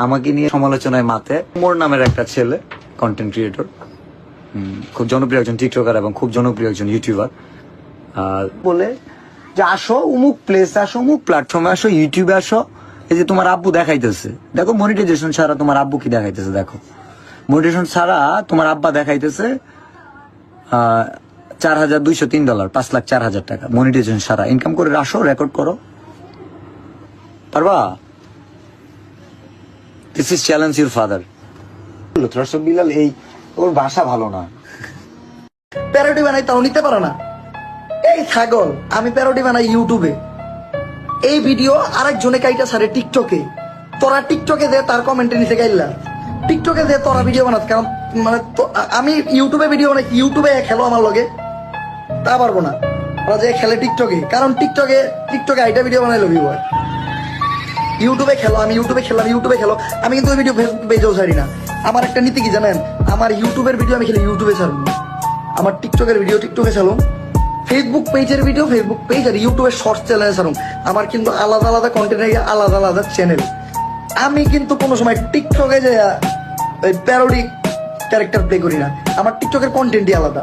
আমাকে নিয়ে সমালোচনায় মাতে মোর নামের একটা ছেলে কন্টেন্ট ক্রিয়েটর, খুব জনপ্রিয় একজন টিকটকার এবং খুব জনপ্রিয় একজন ইউটিউবার, বলে যে আসো অমুক প্লেস, আসো অমুক প্ল্যাটফর্মে, আসো ইউটিউবে আসো, এই যে তোমার আব্বু দেখাইতেছে, দেখো মনিটাইজেশন ছাড়া তোমার আব্বু কি দেখাইতেছে, দেখো মনিটাইজেশন ছাড়া তোমার আব্বা দেখাইতেছে $4,203, 5,04,000 টাকা মনিটাইজেশন ছাড়া ইনকাম করে আসো, রেকর্ড করো, পারবা? This is challenge your father. Bilal এই ওর ভাষা ভালো না, প্যারোডি বানাই তাও নিতে পারে না। এই ছাগল, আমি প্যারোডি বানাই ইউটিউবে, এই ভিডিও আরেকজনে কাইটা সারে টিকটকে, তোরা টিকটকে দে তার কমেন্টে নিচে গাইলা, টিকটকে দে তোরা ভিডিও বানাত, কারণ মানে আমি ইউটিউবে ভিডিও বানাই, ইউটিউবে খেলো আমার লগে তা পারবো না, ওরা যে খেলে টিকটকে, কারণ টিকটকে আইটা ভিডিও বানাই লবি বয়, ইউটিউবে খেলো, আমি ইউটিউবে খেলাম, ইউটিউবে খেলো, আমি কিন্তু ওই ভিডিও ফেসবুক পেজেও ছাড়ি না। আমার একটা নীতি কি জানেন, আমার ইউটিউবের ভিডিও আমি খেলে ইউটিউবে ছাড়বো, আমার টিকটকের ভিডিও টিকটকে ছাড়ুন, ফেসবুক পেজের ভিডিও ফেসবুক পেজ, আর ইউটিউবের শর্টস চ্যানেলে ছাড়ুন। আমার কিন্তু আলাদা আলাদা কন্টেন্ট, আলাদা আলাদা চ্যানেল। আমি কিন্তু কোনো সময় টিকটকে যে প্যারোডি ক্যারেক্টার প্লে করি না, আমার টিকটকের কন্টেন্টই আলাদা।